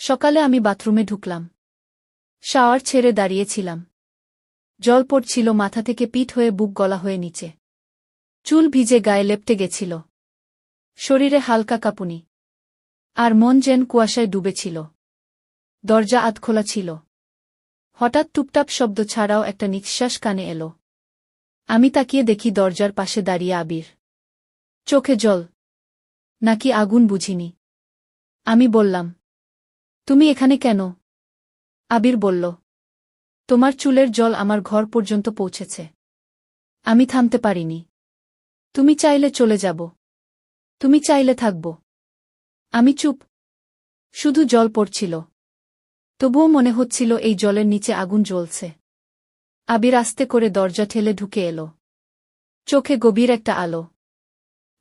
সকালে আমি বাথরুমে ঢুকলাম। শাওয়ার ছেড়ে দাঁড়িয়েছিলাম। জল পড়ছিল মাথা থেকে পিঠ হয়ে বুক গলা হয়ে নিচে। চুল ভিজে গায়ে লেপ্টে গেছিল। শরীরে হালকা কাঁপুনি। আর মন যেন কুয়াশায় ডুবেছিল। দরজা আধখোলা ছিল। হঠাৎ টুপটাপ শব্দ ছাড়াও একটা নিঃশ্বাস কানে এলো। আমি তাকিয়ে দেখি দরজার পাশে দাঁড়িয়ে আবির। চোখে জল। নাকি আগুন বুঝিনি। আমি বললাম, তুমি এখানে কেন? আবির বলল, তোমার চুলের জল আমার ঘর পর্যন্ত পৌঁছেছে। আমি থামতে পারিনি। তুমি চাইলে চলে যাব। তুমি চাইলে থাকব। আমি চুপ। শুধু জল পড়ছিল। তবুও মনে হচ্ছিল এই জলের নিচে আগুন জ্বলছে। আবির আস্তে করে দরজা ঠেলে ঢুকে এলো। চোখে গভীর একটা আলো।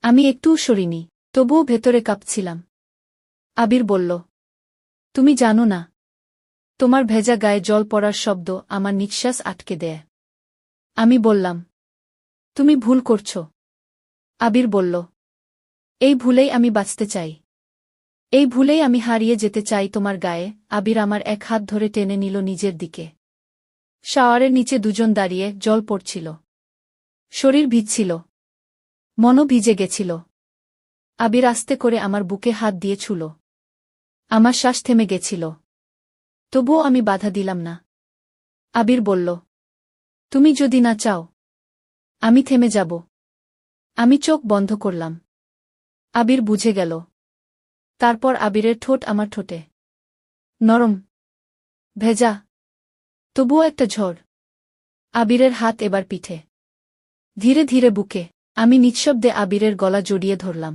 আমি একটুও সরিনি, তবুও ভেতরে কাঁপছিলাম। আবির বলল, তুমি জানো না, তোমার ভেজা গায়ে জল পড়ার শব্দ আমার নিঃশ্বাস আটকে দেয়। আমি বললাম, তুমি ভুল করছ। আবির বলল, এই ভুলেই আমি বাঁচতে চাই। এই ভুলেই আমি হারিয়ে যেতে চাই তোমার গায়ে। আবির আমার এক হাত ধরে টেনে নিল নিজের দিকে। শাওয়ারের নিচে দুজন দাঁড়িয়ে, জল পড়ছিল। শরীর ভিজছিল। মনও ভিজে গেছিল। আবির আস্তে করে আমার বুকে হাত দিয়ে ছুল। আমার শ্বাস থেমে গেছিল। তবুও আমি বাধা দিলাম না। আবির বলল, তুমি যদি না চাও, আমি থেমে যাব। আমি চোখ বন্ধ করলাম। আবির বুঝে গেল। তারপর আবিরের ঠোঁট আমার ঠোঁটে। নরম। ভেজা। তবুও একটা ঝড়। আবিরের হাত এবার পিঠে। ধীরে ধীরে বুকে। আমি নিঃশব্দে আবিরের গলা জড়িয়ে ধরলাম।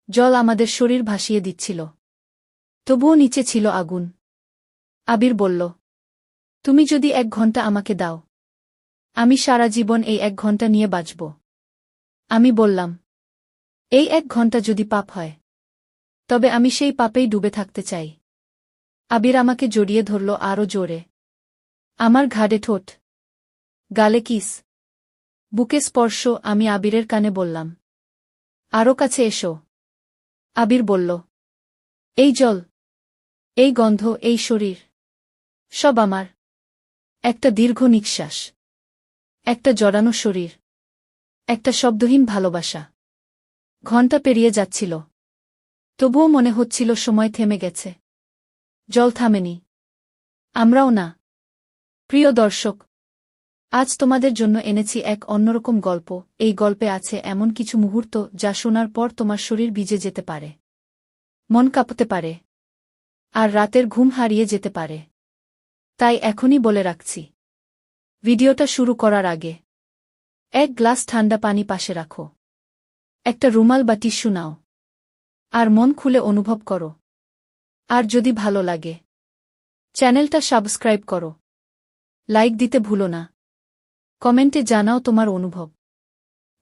জল আমাদের শরীর ভাসিয়ে দিচ্ছিল। তবুও নিচে ছিল আগুন। আবির বলল, তুমি যদি 1 ঘন্টা আমাকে দাও, আমি সারা জীবন এই 1 ঘন্টা নিয়ে বাঁচব। আমি বললাম, এই 1 ঘন্টা যদি পাপ হয়, তবে আমি সেই পাপেই ডুবে থাকতে চাই। আবির আমাকে জড়িয়ে ধরল আরও জোরে। আমার ঘাড়ে ঠোঁট। গালে কিস। বুকে স্পর্শ। আমি আবিরের কানে বললাম, আরও কাছে এসো। আবির বলল, এই জল, এই গন্ধ, এই শরীর, সব আমার। একটা দীর্ঘ নিঃশ্বাস। একটা জড়ানো শরীর। একটা শব্দহীন ভালোবাসা। ঘণ্টা পেরিয়ে যাচ্ছিল। তবুও মনে হচ্ছিল সময় থেমে গেছে। জল থামেনি। আমরাও না। প্রিয় দর্শক, আজ তোমাদের জন্য এনেছি এক অন্যরকম গল্প। এই গল্পে আছে এমন কিছু মুহূর্ত যা শোনার পর তোমার শরীর ভিজে যেতে পারে, মন কাঁপতে পারে, আর রাতের ঘুম হারিয়ে যেতে পারে। তাই এখনই বলে রাখছি, ভিডিওটা শুরু করার আগে 1 গ্লাস ঠান্ডা পানি পাশে রাখো। একটা রুমাল বা টিস্যু নাও। আর মন খুলে অনুভব করো। আর যদি ভালো লাগে, চ্যানেলটা সাবস্ক্রাইব করো। লাইক দিতে ভুলো না। কমেন্টে জানাও তোমার অনুভব।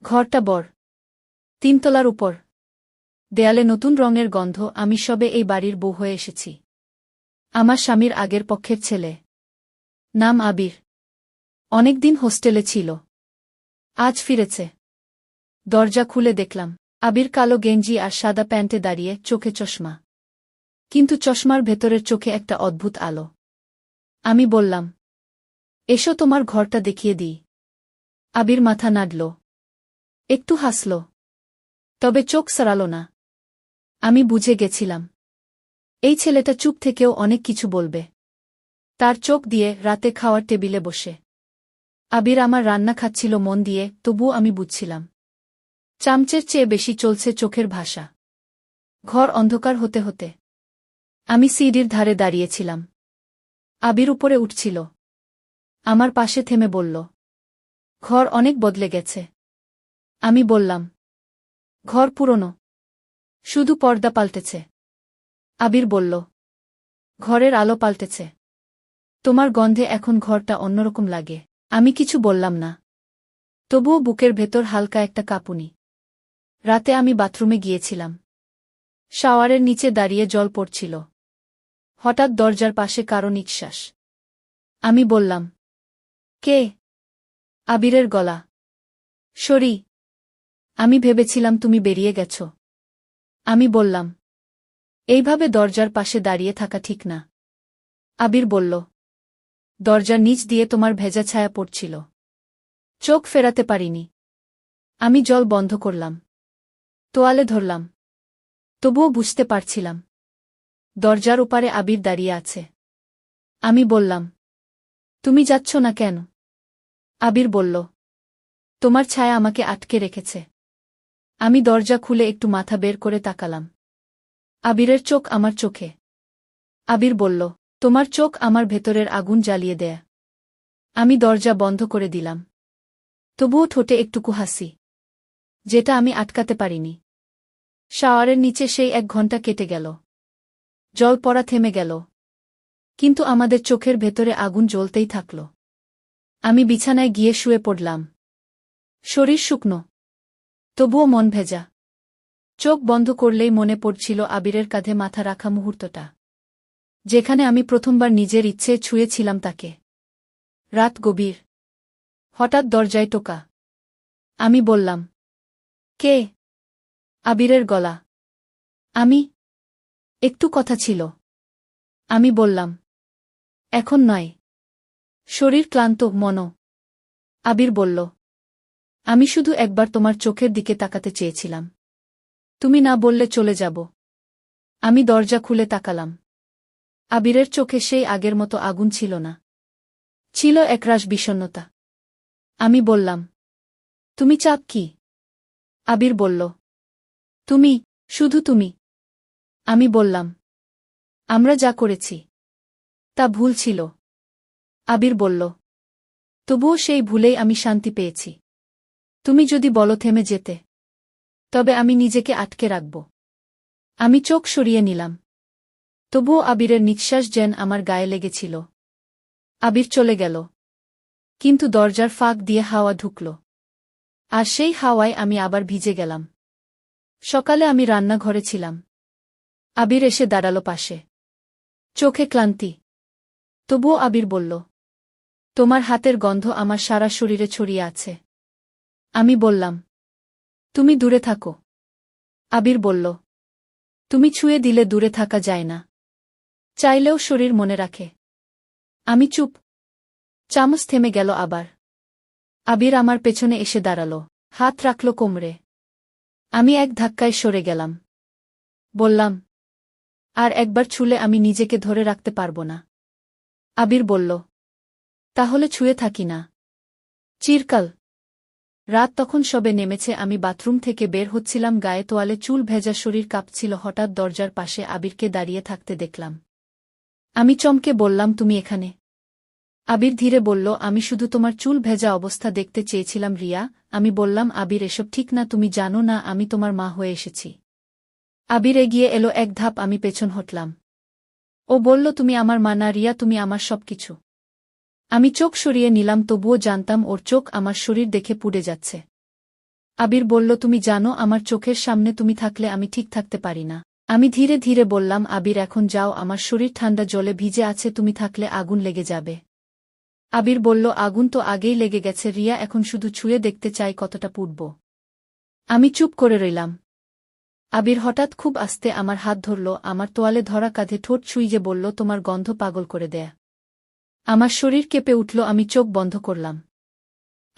ঘরটা বড়। 3 তলার উপর। দেয়ালে নতুন রঙের গন্ধ। আমি সবে এই বাড়ির বউ হয়ে এসেছি। আমার স্বামীর আগের পক্ষের ছেলে। নাম আবির। অনেকদিন হোস্টেলে ছিল। আজ ফিরেছে। দরজা খুলে দেখলাম, আবির কালো গেঞ্জি আর সাদা প্যান্টে দাঁড়িয়ে, চোখে চশমা। কিন্তু চশমার ভেতরের চোখে একটা অদ্ভুত আলো। আমি বললাম, এসো তোমার ঘরটা দেখিয়ে দিই। আবির মাথা নাড়ল। একটু হাসল। তবে চোখ সরাল না। আমি বুঝে গেছিলাম, এই ছেলেটা চুপ থেকেও অনেক কিছু বলবে। তার চোখ দিয়ে রাতে খাওয়ার টেবিলে বসে আবির আমার রান্না খাচ্ছিল মন দিয়ে, তবুও আমি বুঝছিলাম, চামচের চেয়ে বেশি চলছে চোখের ভাষা। ঘর অন্ধকার হতে হতে আমি সিঁড়ির ধারে দাঁড়িয়েছিলাম। আবির উপরে উঠছিল। আমার পাশে থেমে বলল, ঘর অনেক বদলে গেছে। আমি বললাম, ঘর পুরনো, শুধু পর্দা পাল্টেছে। আবির বলল, ঘরের আলো পাল্টেছে। তোমার গন্ধে এখন ঘরটা অন্যরকম লাগে। আমি কিছু বললাম না। তবুও বুকের ভেতর হালকা একটা কাঁপুনি। রাতে আমি বাথরুমে গিয়েছিলাম। শাওয়ারের নিচে দাঁড়িয়ে জল পড়ছিল। হঠাৎ দরজার পাশে কারো নিঃশ্বাস। আমি বললাম, কে? আবিরের গলা। সরি। আমি ভেবেছিলাম তুমি বেরিয়ে গেছ। আমি বললাম, এইভাবে দরজার পাশে দাঁড়িয়ে থাকা ঠিক না। আবির বলল। দরজার নিচ দিয়ে তোমার ভেজা ছায়া পড়ছিল। চোখ ফেরাতে পারিনি। আমি জল বন্ধ করলাম। তোয়ালে ধরলাম। তবুও বুঝতে পারছিলাম। দরজার ওপারে আবির দাঁড়িয়ে আছে। আমি বললাম, তুমি যাচ্ছ না কেন? আবির বলল, তোমার ছায়া আমাকে আটকে রেখেছে। আমি দরজা খুলে একটু মাথা বের করে তাকালাম। আবিরের চোখ আমার চোখে। আবির বলল, তোমার চোখ আমার ভেতরের আগুন জ্বালিয়ে দেয়। আমি দরজা বন্ধ করে দিলাম। তবুও ঠোঁটে একটুকু হাসি, যেটা আমি আটকাতে পারিনি। শাওয়ারের নিচে সেই 1 ঘণ্টা কেটে গেল। জল পড়া থেমে গেল। কিন্তু আমাদের চোখের ভেতরে আগুন জ্বলতেই থাকল। আমি বিছানায় গিয়ে শুয়ে পড়লাম। শরীর শুকনো, তবুও মন ভেজা। চোখ বন্ধ করলেই মনে পড়ছিল আবিরের কাঁধে মাথা রাখা মুহূর্তটা, যেখানে আমি প্রথমবার নিজের ইচ্ছে ছুঁয়েছিলাম তাকে। রাত গভীর। হঠাৎ দরজায় টোকা। আমি বললাম, কে? আবিরের গলা। আমি। একটু কথা ছিল। আমি বললাম, এখন নয়। শরীর ক্লান্ত, মনও। আবির বলল, আমি শুধু একবার তোমার চোখের দিকে তাকাতে চেয়েছিলাম। তুমি না বললে চলে যাব। আমি দরজা খুলে তাকালাম। আবিরের চোখে সেই আগের মতো আগুন ছিল না। ছিল একরাশ বিষণ্ণতা। আমি বললাম, তুমি চাপ কি? আবির বলল, তুমি, শুধু তুমি। আমি বললাম, আমরা যা করেছি তা ভুল ছিল। আবির বলল, তবুও সেই ভুলেই আমি শান্তি পেয়েছি। তুমি যদি বলো থেমে যেতে, তবে আমি নিজেকে আটকে রাখব। আমি চোখ সরিয়ে নিলাম। তবুও আবিরের নিঃশ্বাস যেন আমার গায়ে লেগেছিল। আবির চলে গেল। কিন্তু দরজার ফাঁক দিয়ে হাওয়া ঢুকল। আর সেই হাওয়ায় আমি আবার ভিজে গেলাম। সকালে আমি রান্নাঘরে ছিলাম। আবির এসে দাঁড়ালো পাশে। চোখে ক্লান্তি। তবুও আবির বলল, তোমার হাতের গন্ধ আমার সারা শরীরে ছড়িয়ে আছে। আমি বললাম, তুমি দূরে থাকো। আবির বলল, তুমি ছুঁয়ে দিলে দূরে থাকা যায় না। চাইলেও শরীর মনে রাখে। আমি চুপ। চামচ থেমে গেল আবার। আবির আমার পেছনে এসে দাঁড়াল, হাত রাখল কোমরে। আমি এক ধাক্কায় সরে গেলাম। বললাম, আর একবার ছুলে আমি নিজেকে ধরে রাখতে পারব না। আবির বলল, তাহলে ছুঁয়ে থাকি না। চিরকাল। রাত তখন সবে নেমেছে। আমি বাথরুম থেকে বের হচ্ছিলাম, গায়ে তোয়ালে, চুল ভেজা, শরীর কাঁপছিল। হঠাৎ দরজার পাশে আবিরকে দাঁড়িয়ে থাকতে দেখলাম। আমি চমকে বললাম, তুমি এখানে? আবির ধীরে বলল, আমি শুধু তোমার চুল ভেজা অবস্থা দেখতে চেয়েছিলাম রিয়া। আমি বললাম, আবির এসব ঠিক না, তুমি জানো না আমি তোমার মা হয়ে এসেছি। আবির এগিয়ে এলো 1 ধাপ। আমি পেছন হটলাম। ও বলল, তুমি আমার মা না রিয়া, তুমি আমার সবকিছু। আমি চোখ সরিয়ে নিলাম, তবুও জানতাম ওর চোখ আমার শরীর দেখে পুড়ে যাচ্ছে। আবির বলল, তুমি জানো আমার চোখের সামনে তুমি থাকলে আমি ঠিক থাকতে পারি না। আমি ধীরে ধীরে বললাম, আবির এখন যাও, আমার শরীর ঠান্ডা জলে ভিজে আছে, তুমি থাকলে আগুন লেগে যাবে। আবির বলল, আগুন তো আগেই লেগে গেছে রিয়া, এখন শুধু ছুঁয়ে দেখতে চাই কতটা পুড়ব। আমি চুপ করে রইলাম। আবির হঠাৎ খুব আস্তে আমার হাত ধরল, আমার তোয়ালে ধরা কাঁধে ঠোঁট ছুঁইয়ে বলল, তোমার গন্ধ পাগল করে দেয়া। আমার শরীর কেঁপে উঠল। আমি চোখ বন্ধ করলাম।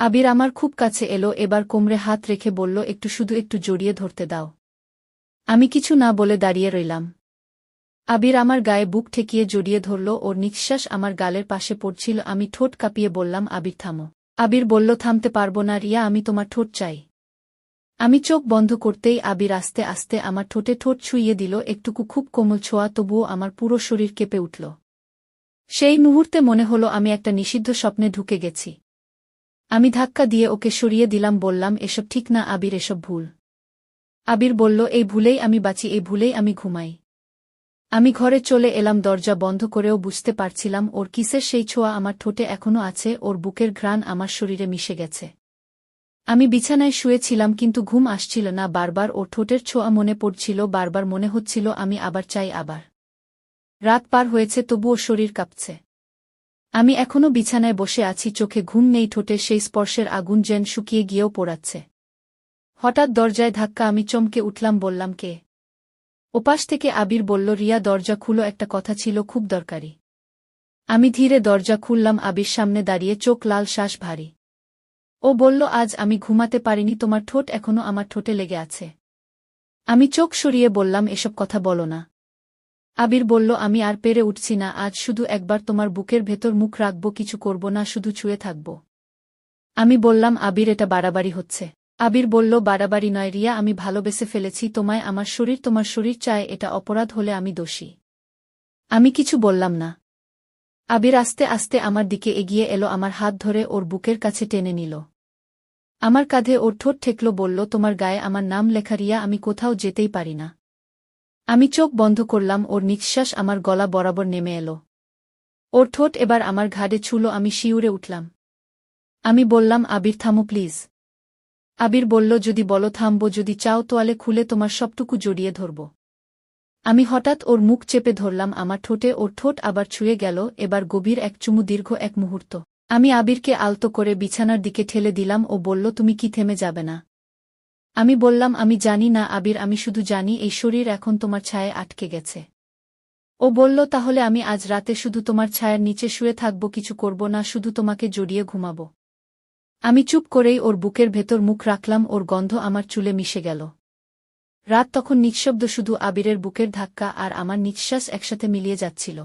আবির আমার খুব কাছে এলো, এবার কোমরে হাত রেখে বলল, শুধু একটু জড়িয়ে ধরতে দাও। আমি কিছু না বলে দাঁড়িয়ে রইলাম। আবির আমার গায়ে বুক ঠেকিয়ে জড়িয়ে ধরল, ওর নিঃশ্বাস আমার গালের পাশে পড়ছিল। আমি ঠোঁট কাঁপিয়ে বললাম, আবির থামো। আবির বলল, থামতে পারবো না রিয়া, আমি তোমার ঠোঁট চাই। আমি চোখ বন্ধ করতেই আবির আস্তে আস্তে আমার ঠোঁটে ঠোঁট ছুঁইয়ে দিল, একটুকু খুব কোমল ছোঁয়া, তবুও আমার পুরো শরীর কেঁপে উঠল। সেই মুহূর্তে মনে হলো আমি একটা নিষিদ্ধ স্বপ্নে ঢুকে গেছি। আমি ধাক্কা দিয়ে ওকে সরিয়ে দিলাম, বললাম, এসব ঠিক না আবির, এসব ভুল। আবির বলল, এই ভুলেই আমি বাঁচি, এই ভুলেই আমি ঘুমাই। আমি ঘরে চলে এলাম, দরজা বন্ধ করেও বুঝতে পারছিলাম ওর কিসের সেই ছোঁয়া আমার ঠোঁটে এখনো আছে, ওর বুকের ঘ্রাণ আমার শরীরে মিশে গেছে। আমি বিছানায় শুয়েছিলাম, কিন্তু ঘুম আসছিল না। বারবার ওর ঠোঁটের ছোঁয়া মনে পড়ছিল, বারবার মনে হচ্ছিল আমি আবার চাই আবার। রাত পার হয়েছে, তবুও শরীর কাঁপছে। আমি এখনো বিছানায় বসে আছি, চোখে ঘুম নেই, ঠোঁটের সেই স্পর্শের আগুন যেন শুকিয়ে গিয়েও পোড়াচ্ছে। হঠাৎ দরজায় ধাক্কা। আমি চমকে উঠলাম, বললাম, কে? ওপাশ থেকে আবির বলল, রিয়া দরজা খুলো, একটা কথা ছিল খুব দরকারি। আমি ধীরে দরজা খুললাম। আবির সামনে দাঁড়িয়ে, চোখ লাল, শ্বাস ভারী। ও বলল, আজ আমি ঘুমাতে পারিনি, তোমার ঠোঁট এখনো আমার ঠোঁটে লেগে আছে। আমি চোখ সরিয়ে বললাম, এসব কথা বলো না। আবির বলল, আমি আর পেরে উঠছি না, আজ শুধু একবার তোমার বুকের ভেতর মুখ রাখব, কিছু করব না, শুধু ছুঁয়ে থাকব। আমি বললাম, আবির এটা বাড়াবাড়ি হচ্ছে। আবির বলল, বাড়াবাড়ি নয় রিয়া, আমি ভালোবেসে ফেলেছি তোমায়, আমার শরীর তোমার শরীর চায়, এটা অপরাধ হলে আমি দোষী। আমি কিছু বললাম না। আবির আস্তে আস্তে আমার দিকে এগিয়ে এলো, আমার হাত ধরে ওর বুকের কাছে টেনে নিল। আমার কাঁধে ওর ঠোঁট ঠেকল, বলল, তোমার গায়ে আমার নাম লেখা রিয়া, আমি কোথাও যেতেই পারি না। আমি চোখ বন্ধ করলাম, ওর নিঃশ্বাস আমার গলা বরাবর নেমে এলো। ওর ঠোঁট এবার আমার ঘাড়ে ছুঁল, আমি শিউরে উঠলাম। আমি বললাম, আবির থামো প্লিজ। আবির বলল, যদি বলো থামব, যদি চাও তোয়ালে খুলে তোমার সবটুকু জড়িয়ে ধরব। আমি হঠাৎ ওর মুখ চেপে ধরলাম, আমার ঠোঁটে ওর ঠোঁট আবার ছুঁয়ে গেল, এবার গভীর এক চুমু, দীর্ঘ এক মুহূর্ত। আমি আবিরকে আলতো করে বিছানার দিকে ঠেলে দিলাম। ও বলল, তুমি কি থেমে যাবে না? আমি বললাম, আমি জানি না আবির, আমি শুধু জানি এই শরীর এখন তোমার ছায়ায় আটকে গেছে। ও বলল, তাহলে আমি আজ রাতে শুধু তোমার ছায়ার নিচে শুয়ে থাকব, কিছু করব না, শুধু তোমাকে জড়িয়ে ঘুমাব। আমি চুপ করেই ওর বুকের ভেতর মুখ রাখলাম, ওর গন্ধ আমার চুলে মিশে গেল। রাত তখন নিঃশব্দ, শুধু আবিরের বুকের ধাক্কা আর আমার নিঃশ্বাস একসাথে মিলিয়ে যাচ্ছিল।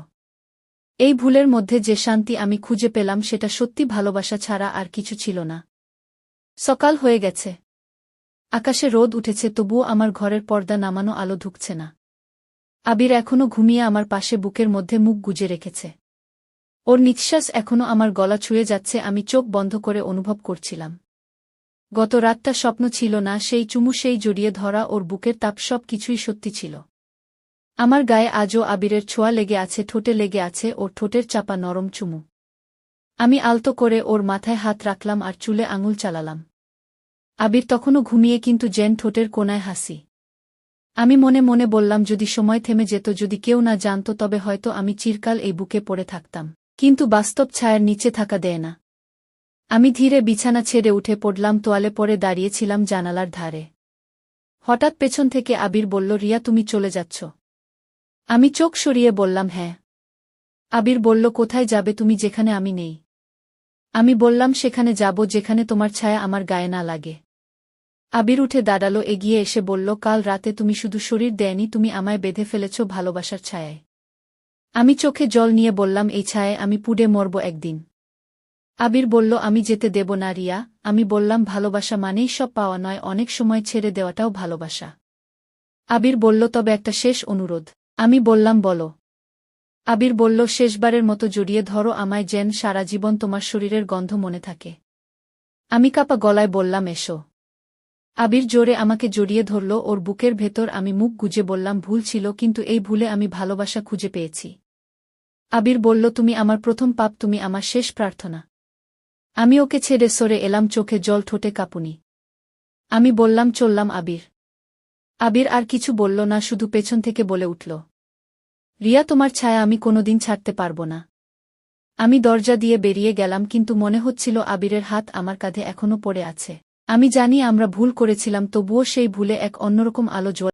এই ভুলের মধ্যে যে শান্তি আমি খুঁজে পেলাম, সেটা সত্যি ভালোবাসা ছাড়া আর কিছু ছিল না। সকাল হয়ে গেছে। আকাশে রোদ উঠেছে, তবুও আমার ঘরের পর্দা নামানো আলো ঢুকছে না। আবির এখনো ঘুমিয়ে আমার পাশে বুকের মধ্যে মুখ গুজে রেখেছে। ওর নিঃশ্বাস এখনো আমার গলা ছুঁয়ে যাচ্ছে, আমি চোখ বন্ধ করে অনুভব করছিলাম। গত রাতটা স্বপ্ন ছিল না, সেই চুমু, সেই জড়িয়ে ধরা, ওর বুকের তাপ, সব কিছুই সত্যি ছিল। আমার গায়ে আজও আবিরের ছোঁয়া লেগে আছে, ঠোঁটে লেগে আছে ওর ঠোঁটের চাপা নরম চুমু। আমি আলতো করে ওর মাথায় হাত রাখলাম আর চুলে আঙুল চালালাম। আবির তখনও ঘুমিয়ে, কিন্তু যেন ঠোঁটের কোণায় হাসি। আমি মনে মনে বললাম, যদি সময় থেমে যেত, যদি কেউ না জানত, তবে হয়তো আমি চিরকাল এই বুকে পড়ে থাকতাম। কিন্তু বাস্তব ছায়ার নিচে থাকা দেয় না। আমি ধীরে বিছানা ছেড়ে উঠে পড়লাম, তোয়ালে পরে দাঁড়িয়েছিলাম জানালার ধারে। হঠাৎ পেছন থেকে আবির বলল, রিয়া তুমি চলে যাচ্ছ? আমি চোখ সরিয়ে বললাম, হ্যাঁ। আবির বলল, কোথায় যাবে তুমি, যেখানে আমি নেই? আমি বললাম, সেখানে যাব যেখানে তোমার ছায়া আমার গায়ে না লাগে। আবির উঠে দাঁড়ালো, এগিয়ে এসে বলল, কাল রাতে তুমি শুধু শরীর দেয়নি, তুমি আমায় বেঁধে ফেলেছ ভালোবাসার ছায়ায়। আমি চোখে জল নিয়ে বললাম, এই ছায়ায় আমি পুড়ে মরব একদিন। আবির বলল, আমি যেতে দেব না রিয়া। আমি বললাম, ভালোবাসা মানেই সব পাওয়া নয়, অনেক সময় ছেড়ে দেওয়াটাও ভালোবাসা। আবির বলল, তবে একটা শেষ অনুরোধ। আমি বললাম, বলো। আবির বলল, শেষবারের মতো জড়িয়ে ধরো আমায়, যেন সারা জীবন তোমার শরীরের গন্ধ মনে থাকে। আমি কাঁপা গলায় বললাম, এসো। আবির জোরে আমাকে জড়িয়ে ধরল ওর বুকের ভেতর। আমি মুখ গুজে বললাম, ভুল ছিল, কিন্তু এই ভুলে আমি ভালোবাসা খুঁজে পেয়েছি। আবির বলল, তুমি আমার প্রথম পাপ, তুমি আমার শেষ প্রার্থনা। আমি ওকে ছেড়ে সরে এলাম, চোখে জল, ঠোঁটে কাঁপুনি। আমি বললাম, চললাম আবির। আবির আর কিছু বলল না, শুধু পেছন থেকে বলে উঠল, রিয়া তোমার ছায়া আমি কোনোদিন ছাড়তে পারব না। আমি দরজা দিয়ে বেরিয়ে গেলাম, কিন্তু মনে হচ্ছিল আবিরের হাত আমার কাঁধে এখনো পড়ে আছে। আমি জানি আমরা ভুল করেছিলাম, তবুও সেই ভুলে এক অন্যরকম আলো জ্বলে